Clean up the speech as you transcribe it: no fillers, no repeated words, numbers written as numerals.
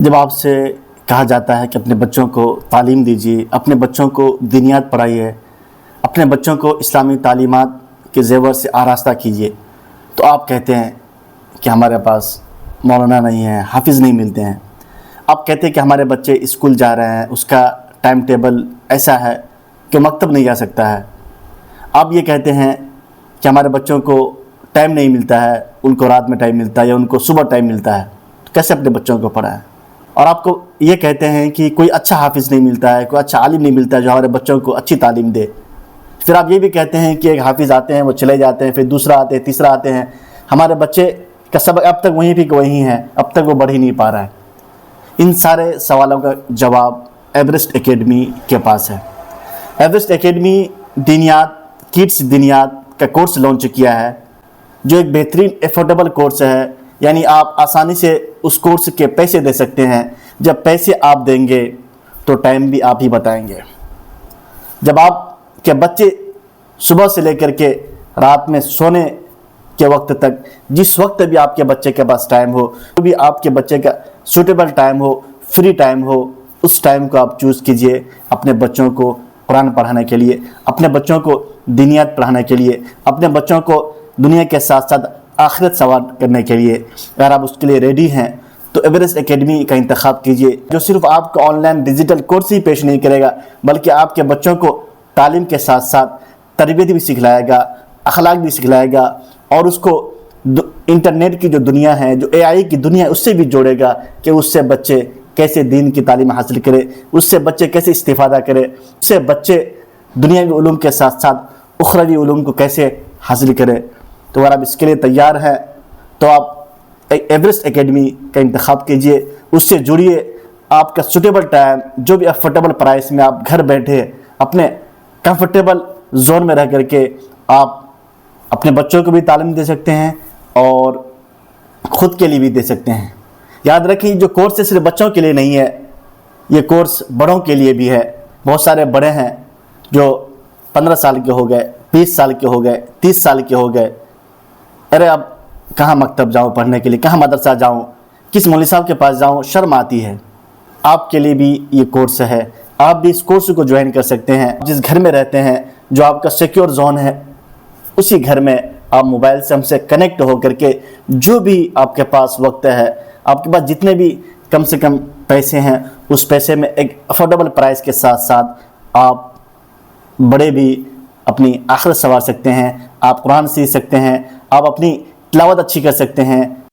جب آپ سے کہا جاتا ہے کہ اپنے بچوں کو تعلیم دیجیے، اپنے بچوں کو دینیات پڑھائیے، اپنے بچوں کو اسلامی تعلیمات کے زیور سے آراستہ کیجیے، تو آپ کہتے ہیں کہ ہمارے پاس مولانا نہیں ہے، حافظ نہیں ملتے ہیں۔ آپ کہتے ہیں کہ ہمارے بچے اسکول جا رہے ہیں، اس کا ٹائم ٹیبل ایسا ہے کہ مکتب نہیں جا سکتا ہے۔ آپ یہ کہتے ہیں کہ ہمارے بچوں کو ٹائم نہیں ملتا ہے، ان کو رات میں ٹائم ملتا ہے یا ان کو صبح ٹائم ملتا ہے، تو کیسے اپنے بچوں کو پڑھائیں؟ اور آپ کو یہ کہتے ہیں کہ کوئی اچھا حافظ نہیں ملتا ہے، کوئی اچھا عالم نہیں ملتا ہے جو ہمارے بچوں کو اچھی تعلیم دے۔ پھر آپ یہ بھی کہتے ہیں کہ ایک حافظ آتے ہیں، وہ چلے جاتے ہیں، پھر دوسرا آتے ہیں، تیسرا آتے ہیں، ہمارے بچے کا سبق اب تک وہیں پہ کہ وہیں ہے، اب تک وہ بڑھ ہی نہیں پا رہا ہے۔ ان سارے سوالوں کا جواب ایورسٹ اکیڈمی کے پاس ہے۔ ایورسٹ اکیڈمی دینیات، کڈس دینیات کا کورس لانچ کیا ہے، جو ایک بہترین افورڈیبل کورس ہے، یعنی آپ آسانی سے اس کورس کے پیسے دے سکتے ہیں۔ جب پیسے آپ دیں گے تو ٹائم بھی آپ ہی بتائیں گے۔ جب آپ کے بچے صبح سے لے کر کے رات میں سونے کے وقت تک، جس وقت بھی آپ کے بچے کے پاس ٹائم ہو، جو بھی آپ کے بچے کا سوٹیبل ٹائم ہو، فری ٹائم ہو، اس ٹائم کو آپ چوز کیجئے اپنے بچوں کو قرآن پڑھانے کے لیے، اپنے بچوں کو دینیات پڑھانے کے لیے، اپنے بچوں کو دنیا کے ساتھ ساتھ آخرت سوار کرنے کے لیے۔ اگر آپ اس کے لیے ریڈی ہیں تو ایورسٹ اکیڈمی کا انتخاب کیجئے، جو صرف آپ کو آن لائن ڈیجیٹل کورس ہی پیش نہیں کرے گا، بلکہ آپ کے بچوں کو تعلیم کے ساتھ ساتھ تربیت بھی سکھلائے گا، اخلاق بھی سکھلائے گا، اور اس کو انٹرنیٹ کی جو دنیا ہے، جو اے آئی کی دنیا ہے، اس سے بھی جوڑے گا کہ اس سے بچے کیسے دین کی تعلیم حاصل کرے، اس سے بچے کیسے استفادہ کرے، اس سے بچے دنیاوی علوم کے ساتھ ساتھ اخروی علوم کو کیسے حاصل کرے۔ تو اگر آپ اس کے لیے تیار ہیں تو آپ ایورسٹ اکیڈمی کا انتخاب کیجئے، اس سے جڑیے۔ آپ کا سوٹیبل ٹائم، جو بھی افورڈیبل پرائس میں آپ گھر بیٹھے اپنے کمفرٹیبل زون میں رہ کر کے آپ اپنے بچوں کو بھی تعلیم دے سکتے ہیں اور خود کے لیے بھی دے سکتے ہیں۔ یاد رکھیں، جو کورس صرف بچوں کے لیے نہیں ہے، یہ کورس بڑوں کے لیے بھی ہے۔ بہت سارے بڑے ہیں جو 15 سال کے ہو گئے، 20 سال کے ہو گئے، 30 سال کے ہو گئے، ارے اب کہاں مکتب جاؤں پڑھنے کے لیے، کہاں مدرسہ جاؤں، کس مولوی صاحب کے پاس جاؤں، شرم آتی ہے۔ آپ کے لیے بھی یہ کورس ہے، آپ بھی اس کورس کو جوائن کر سکتے ہیں۔ جس گھر میں رہتے ہیں، جو آپ کا سیکیور زون ہے، اسی گھر میں آپ موبائل سے ہم سے کنیکٹ ہو کر کے جو بھی آپ کے پاس وقت ہے، آپ کے پاس جتنے بھی کم سے کم پیسے ہیں، اس پیسے میں ایک افورڈیبل پرائس کے ساتھ ساتھ آپ بڑے بھی اپنی آخرت سنوار سکتے ہیں، آپ قرآن سیکھ سکتے ہیں، آپ اپنی تلاوت اچھی کر سکتے ہیں۔